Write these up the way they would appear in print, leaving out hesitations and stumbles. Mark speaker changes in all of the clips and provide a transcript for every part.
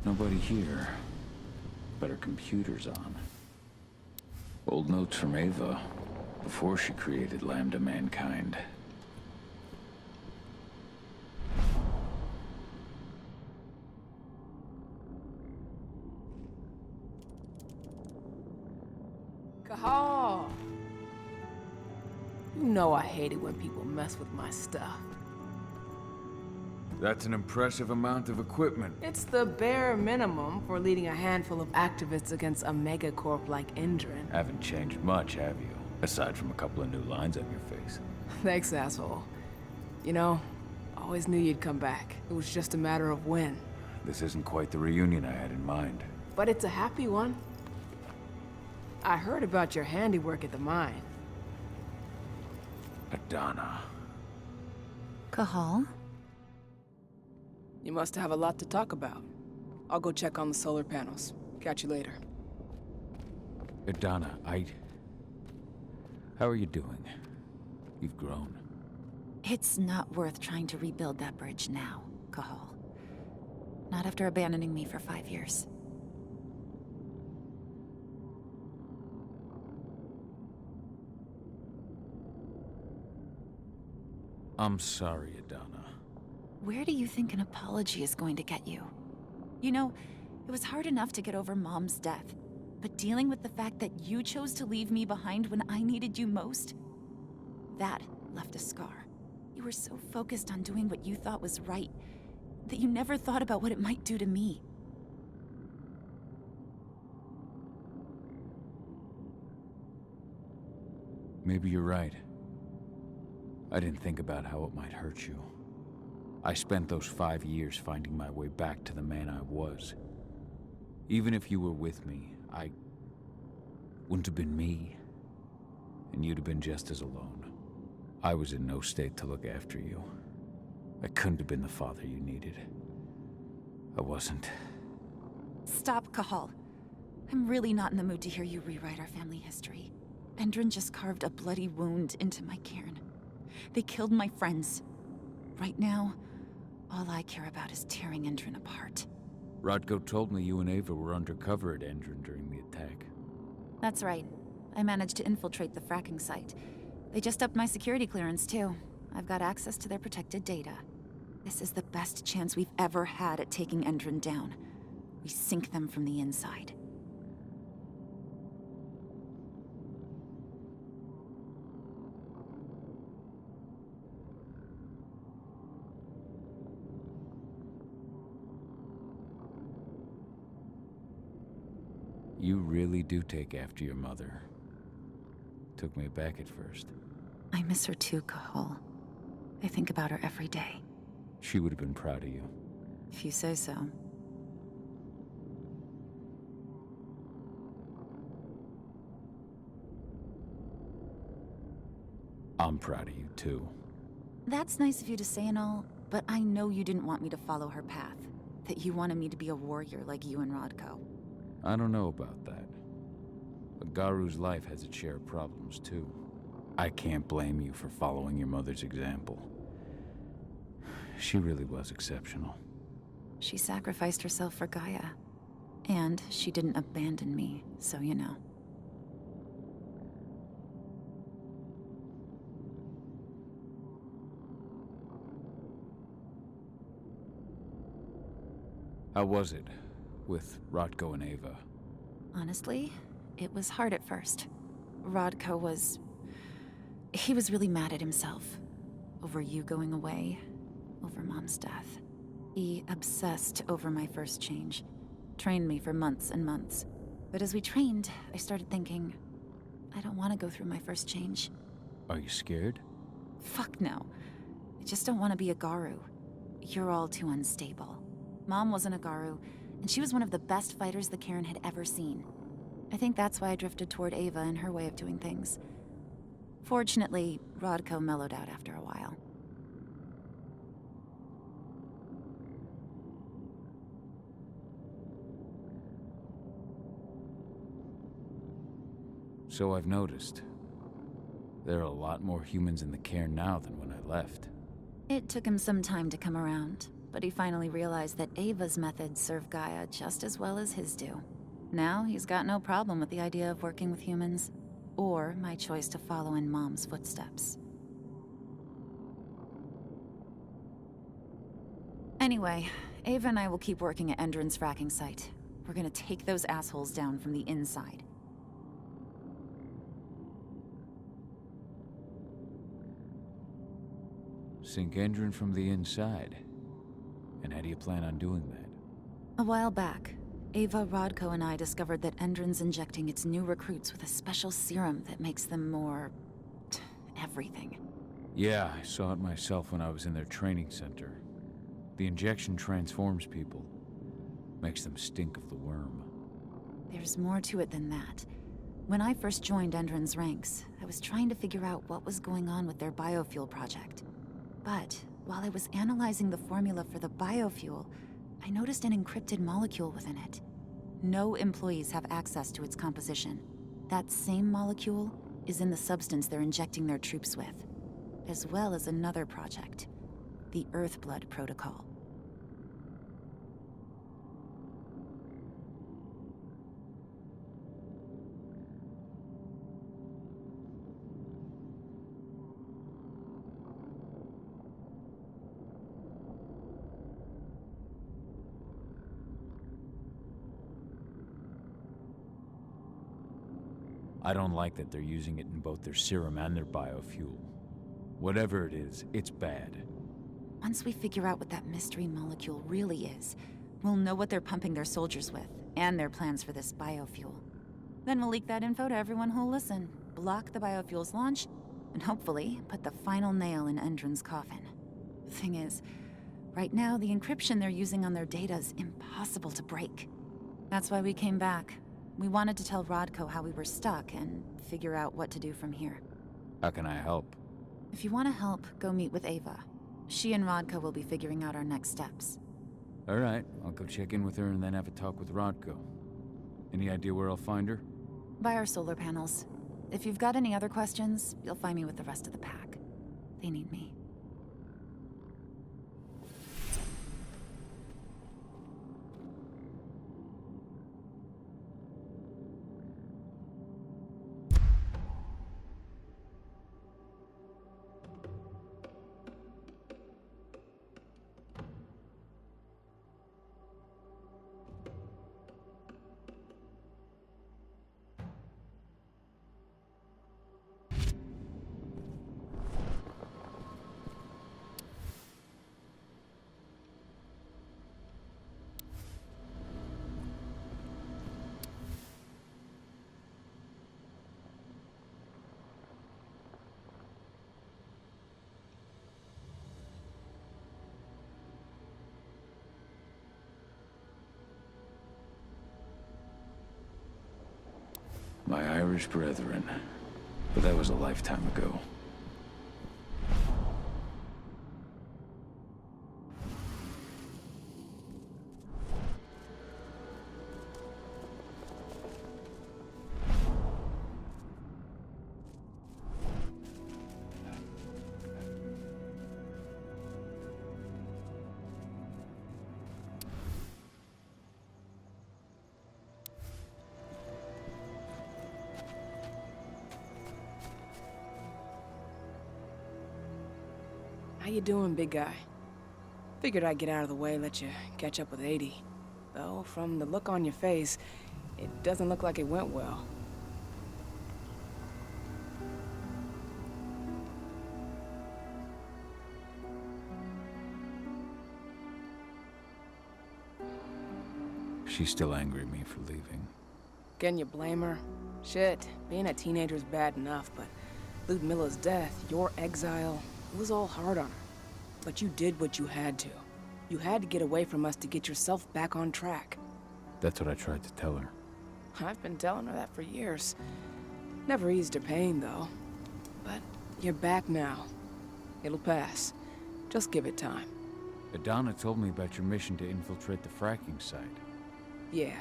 Speaker 1: Nobody here. But her computer's on. Old notes from Ava, before she created Lambda Mankind.
Speaker 2: Cahal! You know I hate it when people mess with my stuff.
Speaker 3: That's an impressive amount of equipment.
Speaker 2: It's the bare minimum for leading a handful of activists against a megacorp like Endron.
Speaker 1: Haven't changed much, have you? Aside from a couple of new lines on your face.
Speaker 2: Thanks, asshole. You know, I always knew you'd come back. It was just a matter of when.
Speaker 1: This isn't quite the reunion I had in mind.
Speaker 2: But it's a happy one. I heard about your handiwork at the mine.
Speaker 1: Adana.
Speaker 4: Cahal?
Speaker 2: You must have a lot to talk about. I'll go check on the solar panels. Catch you later.
Speaker 1: Adana, How are you doing? You've grown.
Speaker 4: It's not worth trying to rebuild that bridge now, Cahal. Not after abandoning me for 5 years.
Speaker 1: I'm sorry, Adana.
Speaker 4: Where do you think an apology is going to get you? You know, it was hard enough to get over Mom's death, but dealing with the fact that you chose to leave me behind when I needed you most, that left a scar. You were so focused on doing what you thought was right, that you never thought about what it might do to me.
Speaker 1: Maybe you're right. I didn't think about how it might hurt you. I spent those 5 years finding my way back to the man I was. Even if you were with me, I wouldn't have been me, and you'd have been just as alone. I was in no state to look after you. I couldn't have been the father you needed. I wasn't.
Speaker 4: Stop, Cahal. I'm really not in the mood to hear you rewrite our family history. Endron just carved a bloody wound into my cairn. They killed my friends. Right now, all I care about is tearing Endron apart.
Speaker 1: Rodko told me you and Ava were undercover at Endron during the attack.
Speaker 4: That's right. I managed to infiltrate the fracking site. They just upped my security clearance, too. I've got access to their protected data. This is the best chance we've ever had at taking Endron down. We sink them from the inside.
Speaker 1: You really do take after your mother. Took me aback at first.
Speaker 4: I miss her too, Cahal. I think about her every day.
Speaker 1: She would have been proud of you.
Speaker 4: If you say so.
Speaker 1: I'm proud of you too.
Speaker 4: That's nice of you to say and all, but I know you didn't want me to follow her path. That you wanted me to be a warrior like you and Rodko.
Speaker 1: I don't know about that. A Garu's life has its share of problems, too. I can't blame you for following your mother's example. She really was exceptional.
Speaker 4: She sacrificed herself for Gaia. And she didn't abandon me, so you know.
Speaker 1: How was it with Rodko and Ava?
Speaker 4: Honestly, it was hard at first. Rodko was... he was really mad at himself. Over you going away. Over Mom's death. He obsessed over my first change. Trained me for months and months. But as we trained, I started thinking, I don't want to go through my first change.
Speaker 1: Are you scared?
Speaker 4: Fuck no. I just don't want to be a Garu. You're all too unstable. Mom wasn't a Garu, and she was one of the best fighters the Cairn had ever seen. I think that's why I drifted toward Ava and her way of doing things. Fortunately, Rodko mellowed out after a while.
Speaker 1: So I've noticed. There are a lot more humans in the Cairn now than when I left.
Speaker 4: It took him some time to come around, but he finally realized that Ava's methods serve Gaia just as well as his do. Now he's got no problem with the idea of working with humans, or my choice to follow in Mom's footsteps. Anyway, Ava and I will keep working at Endron's fracking site. We're gonna take those assholes down from the inside.
Speaker 1: Sink Endron from the inside. And how do you plan on doing that?
Speaker 4: A while back, Ava, Rodko, and I discovered that Endron's injecting its new recruits with a special serum that makes them more... everything.
Speaker 1: Yeah, I saw it myself when I was in their training center. The injection transforms people. Makes them stink of the worm.
Speaker 4: There's more to it than that. When I first joined Endron's ranks, I was trying to figure out what was going on with their biofuel project. But while I was analyzing the formula for the biofuel, I noticed an encrypted molecule within it. No employees have access to its composition. That same molecule is in the substance they're injecting their troops with, as well as another project, the Earthblood protocol.
Speaker 1: I don't like that they're using it in both their serum and their biofuel. Whatever it is, it's bad.
Speaker 4: Once we figure out what that mystery molecule really is, we'll know what they're pumping their soldiers with, and their plans for this biofuel. Then we'll leak that info to everyone who'll listen, block the biofuel's launch, and hopefully put the final nail in Endron's coffin. Thing is, right now the encryption they're using on their data is impossible to break. That's why we came back. We wanted to tell Rodko how we were stuck and figure out what to do from here.
Speaker 1: How can I help?
Speaker 4: If you want to help, go meet with Ava. She and Rodko will be figuring out our next steps.
Speaker 1: All right, I'll go check in with her and then have a talk with Rodko. Any idea where I'll find her?
Speaker 4: By our solar panels. If you've got any other questions, you'll find me with the rest of the pack. They need me.
Speaker 1: My Irish brethren. But that was a lifetime ago.
Speaker 2: How you doing, big guy? Figured I'd get out of the way, let you catch up with 80. Though, from the look on your face, it doesn't look like it went well.
Speaker 1: She's still angry at me for leaving.
Speaker 2: Can you blame her? Shit, being a teenager's bad enough, but Ludmilla's death, your exile, it was all hard on her. But you did what you had to. You had to get away from us to get yourself back on track.
Speaker 1: That's what I tried to tell her.
Speaker 2: I've been telling her that for years. Never eased her pain, though. But you're back now. It'll pass. Just give it time.
Speaker 1: Adana told me about your mission to infiltrate the fracking site.
Speaker 2: Yeah,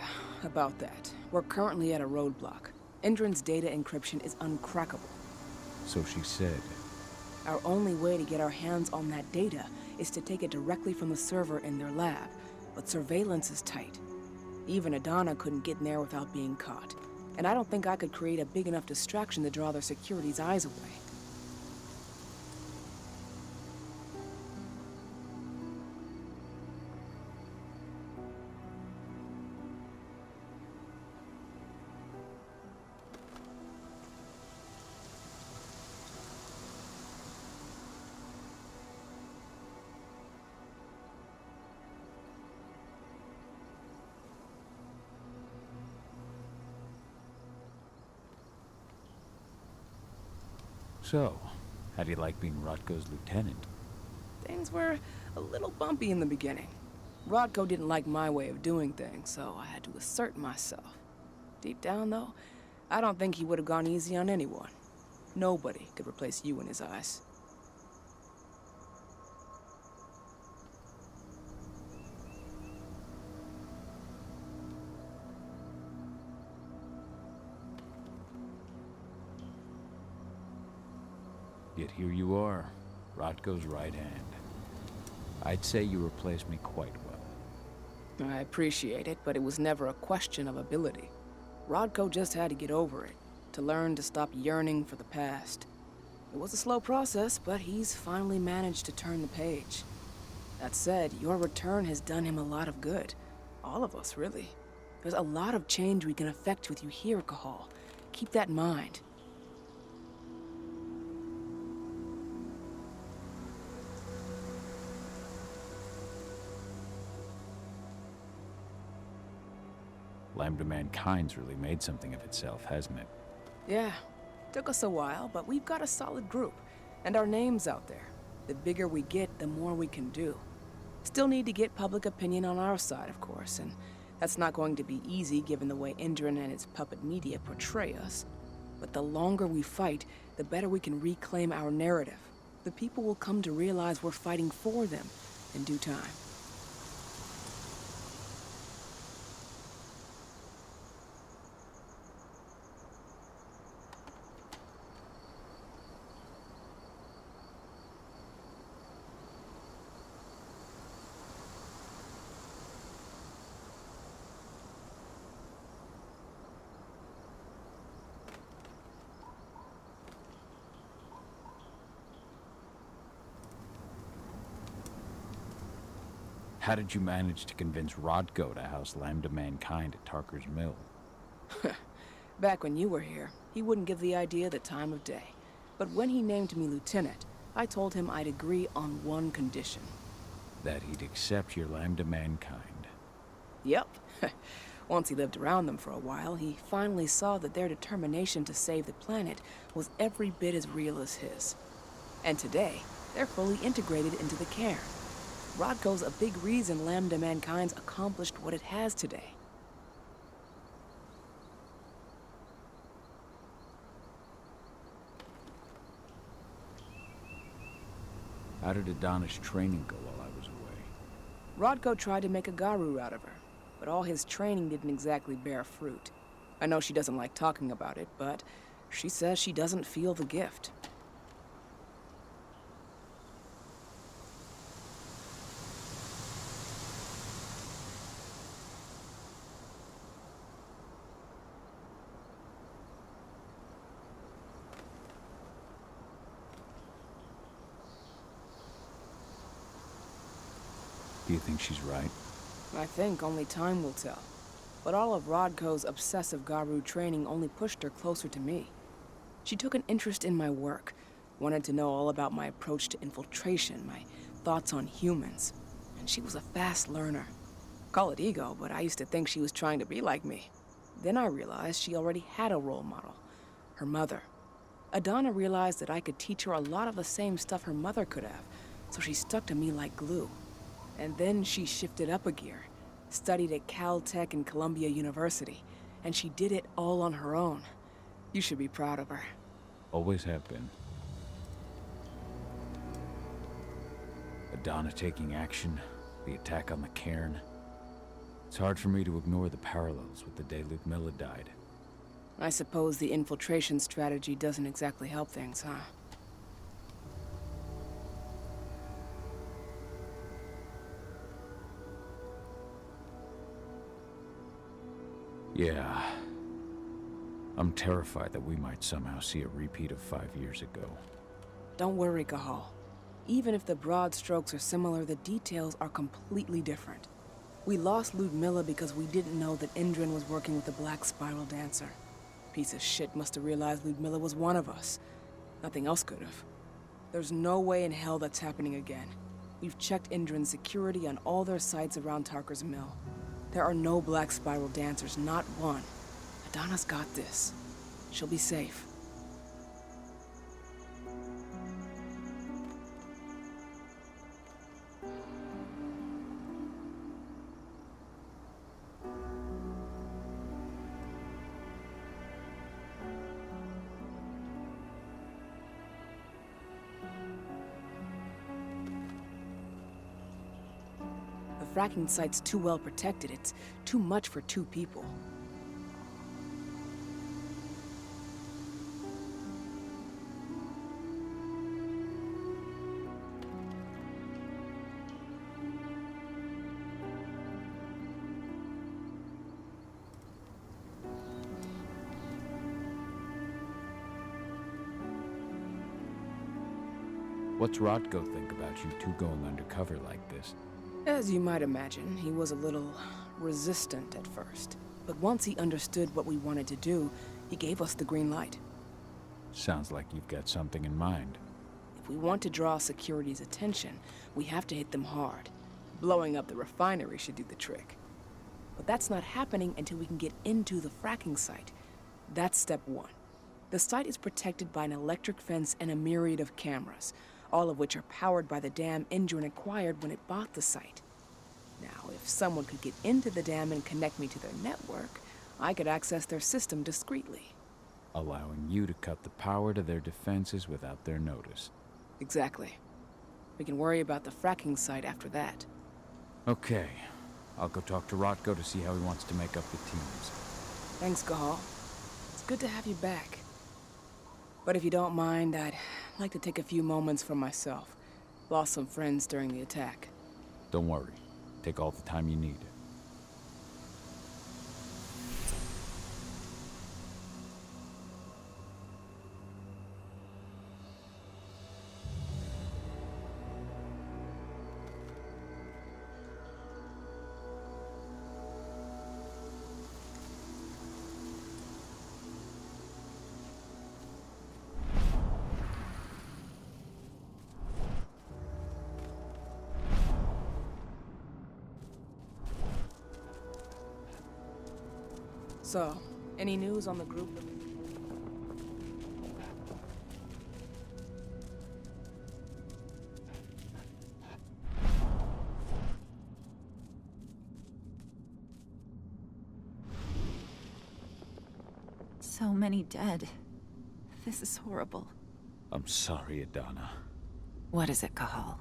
Speaker 2: about that. We're currently at a roadblock. Endron's data encryption is uncrackable.
Speaker 1: So she said.
Speaker 2: Our only way to get our hands on that data is to take it directly from the server in their lab, but surveillance is tight. Even Adana couldn't get in there without being caught, and I don't think I could create a big enough distraction to draw their security's eyes away.
Speaker 1: So, how do you like being Rotko's lieutenant?
Speaker 2: Things were a little bumpy in the beginning. Rodko didn't like my way of doing things, so I had to assert myself. Deep down, though, I don't think he would have gone easy on anyone. Nobody could replace you in his eyes.
Speaker 1: Yet here you are, Rotko's right hand. I'd say you replaced me quite well.
Speaker 2: I appreciate it, but it was never a question of ability. Rodko just had to get over it, to learn to stop yearning for the past. It was a slow process, but he's finally managed to turn the page. That said, your return has done him a lot of good. All of us, really. There's a lot of change we can effect with you here, Cahal. Keep that in mind.
Speaker 1: Lambda Mankind's really made something of itself, hasn't it?
Speaker 2: Yeah, took us a while, but we've got a solid group, and our name's out there. The bigger we get, the more we can do. Still need to get public opinion on our side, of course, and that's not going to be easy given the way Indran and its puppet media portray us. But the longer we fight, the better we can reclaim our narrative. The people will come to realize we're fighting for them in due time.
Speaker 1: How did you manage to convince Rodko to house Lambda Mankind at Tarker's Mill?
Speaker 2: Back when you were here, he wouldn't give the idea the time of day. But when he named me lieutenant, I told him I'd agree on one condition.
Speaker 1: That he'd accept your Lambda Mankind.
Speaker 2: Yep. Once he lived around them for a while, he finally saw that their determination to save the planet was every bit as real as his. And today, they're fully integrated into the cairn. Rodko's a big reason Lambda Mankind's accomplished what it has today.
Speaker 1: How did Adana's training go while I was away?
Speaker 2: Rodko tried to make a Garu out of her, but all his training didn't exactly bear fruit. I know she doesn't like talking about it, but she says she doesn't feel the gift.
Speaker 1: Do you think she's right?
Speaker 2: I think only time will tell. But all of Rodko's obsessive Garu training only pushed her closer to me. She took an interest in my work, wanted to know all about my approach to infiltration, my thoughts on humans. And she was a fast learner. Call it ego, but I used to think she was trying to be like me. Then I realized she already had a role model, her mother. Adana realized that I could teach her a lot of the same stuff her mother could have, so she stuck to me like glue. And then she shifted up a gear, studied at Caltech and Columbia University, and she did it all on her own. You should be proud of her.
Speaker 1: Always have been. Adana taking action, the attack on the cairn. It's hard for me to ignore the parallels with the day Ludmilla died.
Speaker 2: I suppose the infiltration strategy doesn't exactly help things, huh?
Speaker 1: Yeah. I'm terrified that we might somehow see a repeat of 5 years ago.
Speaker 2: Don't worry, Cahal. Even if the broad strokes are similar, the details are completely different. We lost Ludmilla because we didn't know that Indrin was working with the Black Spiral Dancer. Piece of shit must have realized Ludmilla was one of us. Nothing else could have. There's no way in hell that's happening again. We've checked Indrin's security on all their sites around Tarker's Mill. There are no Black Spiral Dancers, not one. Adana's got this. She'll be safe. The fracking site's too well protected. It's too much for 2 people.
Speaker 1: What's Rodko think about you two going undercover like this?
Speaker 2: As you might imagine, he was a little resistant at first. But once he understood what we wanted to do, he gave us the green light.
Speaker 1: Sounds like you've got something in mind.
Speaker 2: If we want to draw security's attention, we have to hit them hard. Blowing up the refinery should do the trick. But that's not happening until we can get into the fracking site. That's step 1. The site is protected by an electric fence and a myriad of cameras, all of which are powered by the dam Indrin acquired when it bought the site. Now, if someone could get into the dam and connect me to their network, I could access their system discreetly.
Speaker 1: Allowing you to cut the power to their defenses without their notice.
Speaker 2: Exactly. We can worry about the fracking site after that.
Speaker 1: Okay. I'll go talk to Rodko to see how he wants to make up the teams.
Speaker 2: Thanks, Cahal. It's good to have you back. But if you don't mind, I'd like to take a few moments for myself. Lost some friends during the attack.
Speaker 1: Don't worry. Take all the time you need.
Speaker 2: So, any news on the group?
Speaker 4: So many dead. This is horrible.
Speaker 1: I'm sorry, Adana.
Speaker 4: What is it, Cahal?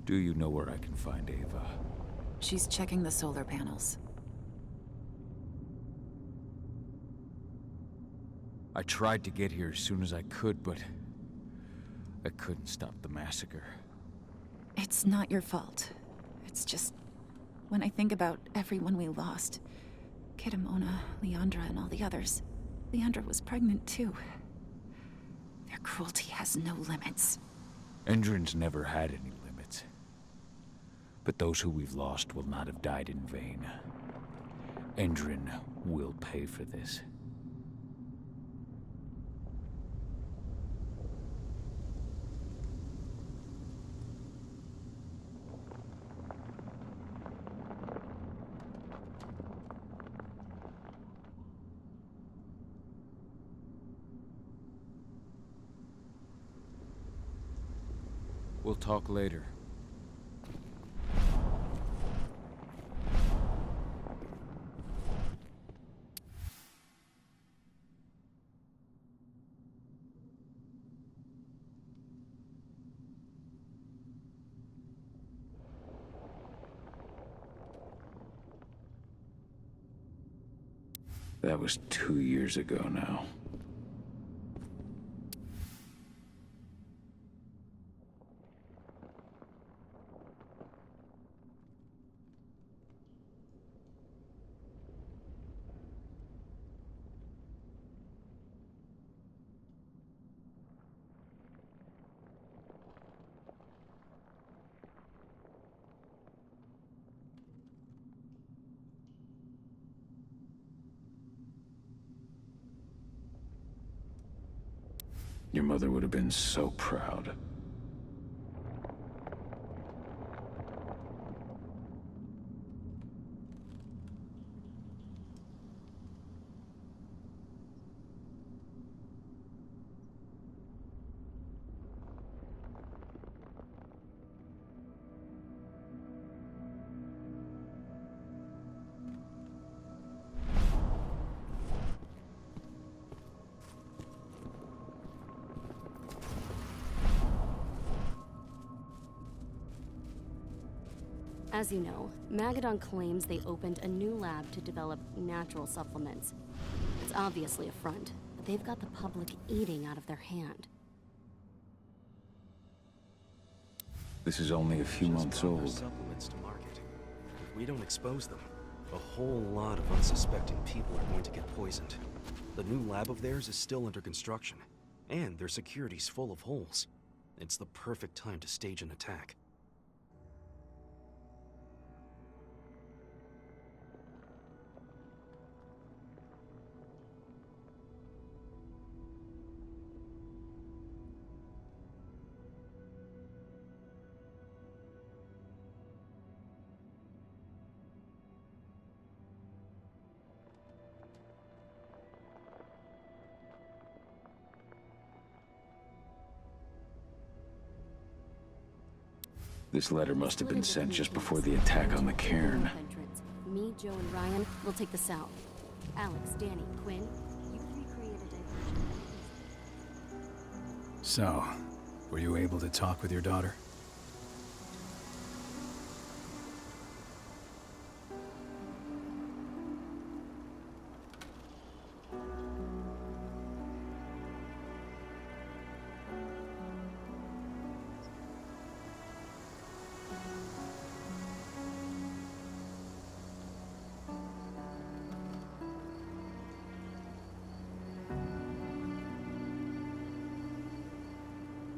Speaker 1: Do you know where I can find Ava?
Speaker 4: She's checking the solar panels.
Speaker 1: I tried to get here as soon as I could, but I couldn't stop the massacre.
Speaker 4: It's not your fault. It's just... when I think about everyone we lost... Kitamona, Leandra, and all the others... Leandra was pregnant, too. Their cruelty has no limits.
Speaker 1: Endrin's never had any limits. But those who we've lost will not have died in vain. Endrin will pay for this. We'll talk later. That was 2 years ago now. Your mother would have been so proud.
Speaker 5: As you know, Magadon claims they opened a new lab to develop natural supplements. It's obviously a front, but they've got the public eating out of their hand.
Speaker 1: This is only a few months old.
Speaker 6: Supplements to market. If we don't expose them, a whole lot of unsuspecting people are going to get poisoned. The new lab of theirs is still under construction, and their security's full of holes. It's the perfect time to stage an attack.
Speaker 1: This letter must have been sent just before the attack on the cairn.
Speaker 5: Me, Joe, and Ryan will take the south. Alex, Danny, Quinn, you recreate a diversion.
Speaker 7: So, were you able to talk with your daughter?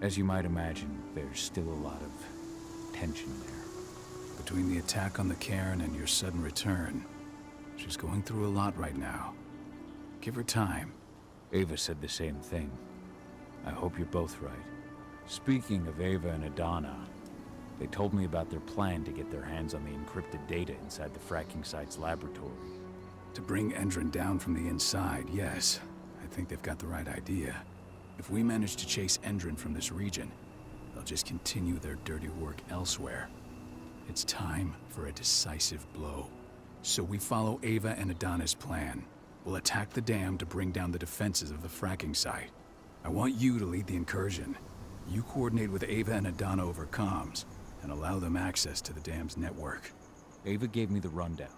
Speaker 1: As you might imagine, there's still a lot of tension there.
Speaker 7: Between the attack on the cairn and your sudden return, she's going through a lot right now. Give her time.
Speaker 1: Ava said the same thing. I hope you're both right. Speaking of Ava and Adana, they told me about their plan to get their hands on the encrypted data inside the fracking site's laboratory.
Speaker 7: To bring Endron down from the inside, yes. I think they've got the right idea. If we manage to chase Endron from this region, they'll just continue their dirty work elsewhere. It's time for a decisive blow. So we follow Ava and Adana's plan. We'll attack the dam to bring down the defenses of the fracking site. I want you to lead the incursion. You coordinate with Ava and Adana over comms, and allow them access to the dam's network.
Speaker 1: Ava gave me the rundown.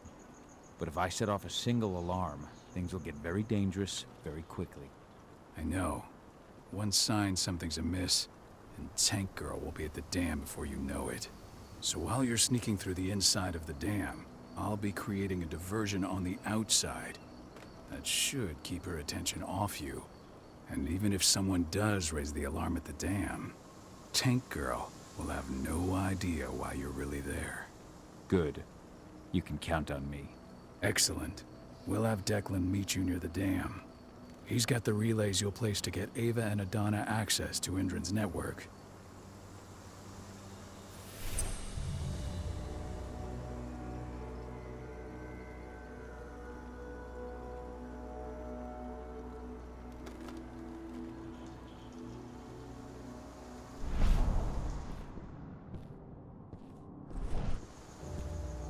Speaker 1: But if I set off a single alarm, things will get very dangerous very quickly.
Speaker 7: I know. One sign something's amiss, and Tank Girl will be at the dam before you know it. So while you're sneaking through the inside of the dam, I'll be creating a diversion on the outside. That should keep her attention off you. And even if someone does raise the alarm at the dam, Tank Girl will have no idea why you're really there.
Speaker 1: Good. You can count on me.
Speaker 7: Excellent. We'll have Declan meet you near the dam. He's got the relays you'll place to get Ava and Adana access to Endron's network.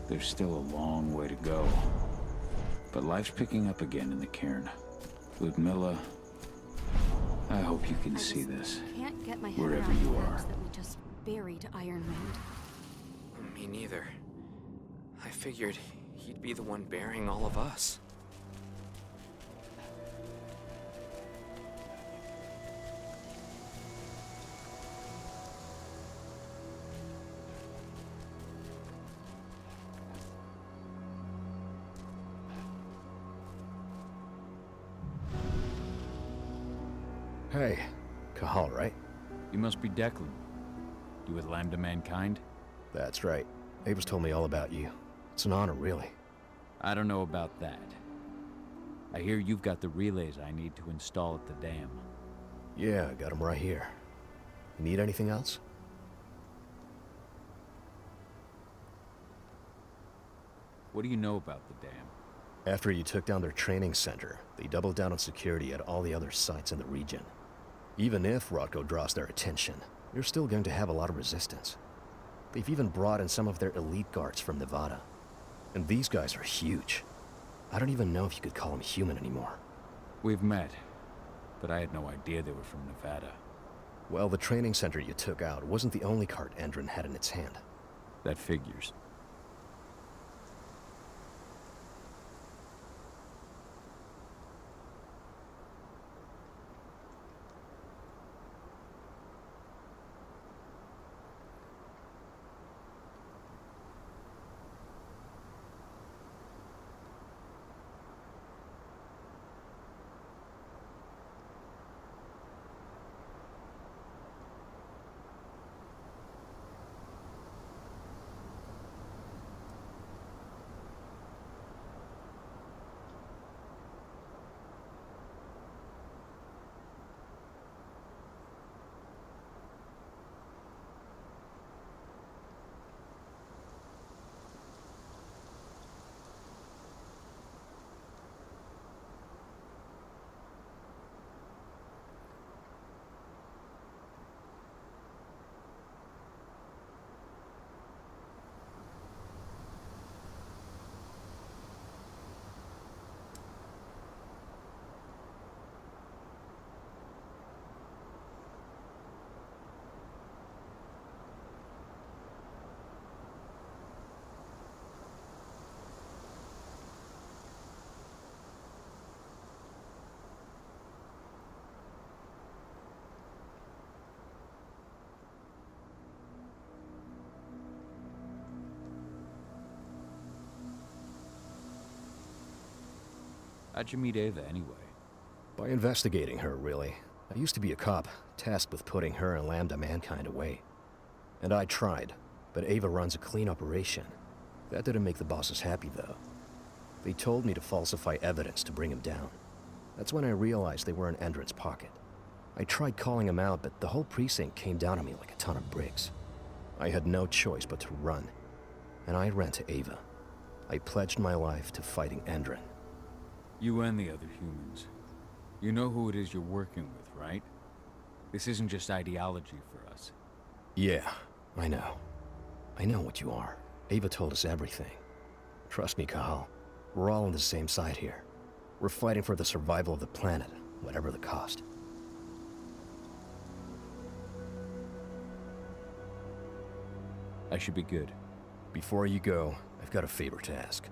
Speaker 1: There's still a long way to go. But life's picking up again in the cairn. Ludmilla, I hope you can see this.
Speaker 5: Can't get my head
Speaker 1: Wherever
Speaker 5: around
Speaker 1: you
Speaker 5: the
Speaker 1: are.
Speaker 5: fact that we just buried Ironwind.
Speaker 8: Me neither. I figured he'd be the one burying all of us. Hey, Kahal, right?
Speaker 1: You must be Declan. You with Lambda Mankind?
Speaker 8: That's right. Ava's told me all about you. It's an honor, really.
Speaker 1: I don't know about that. I hear you've got the relays I need to install at the dam.
Speaker 8: Yeah, I got them right here. You need anything else?
Speaker 1: What do you know about the dam?
Speaker 8: After you took down their training center, they doubled down on security at all the other sites in the region. Even if Rodko draws their attention, you're still going to have a lot of resistance. They've even brought in some of their elite guards from Nevada. And these guys are huge. I don't even know if you could call them human anymore.
Speaker 1: We've met, but I had no idea they were from Nevada.
Speaker 8: Well, the training center you took out wasn't the only card Endron had in its hand.
Speaker 1: That figures. How'd you meet Ava anyway?
Speaker 8: By investigating her, really. I used to be a cop, tasked with putting her and Lambda Mankind away. And I tried, but Ava runs a clean operation. That didn't make the bosses happy, though. They told me to falsify evidence to bring him down. That's when I realized they were in Endron's pocket. I tried calling him out, but the whole precinct came down on me like a ton of bricks. I had no choice but to run. And I ran to Ava. I pledged my life to fighting Endron.
Speaker 1: You and the other humans. You know who it is you're working with, right? This isn't just ideology for us.
Speaker 8: Yeah, I know. I know what you are. Ava told us everything. Trust me, Kahal. We're all on the same side here. We're fighting for the survival of the planet, whatever the cost.
Speaker 1: I should be good.
Speaker 8: Before you go, I've got a favor to ask.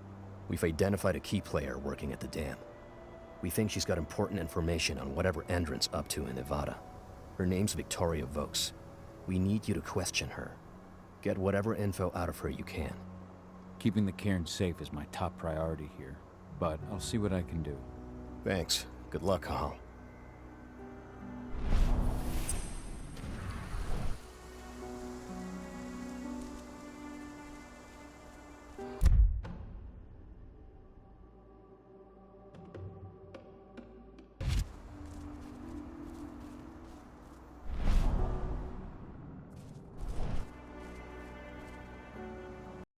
Speaker 8: We've identified a key player working at the dam. We think she's got important information on whatever Endron's up to in Nevada. Her name's Victoria Vokes. We need you to question her. Get whatever info out of her you can.
Speaker 1: Keeping the cairn safe is my top priority here, but I'll see what I can do.
Speaker 8: Thanks. Good luck, Kahal.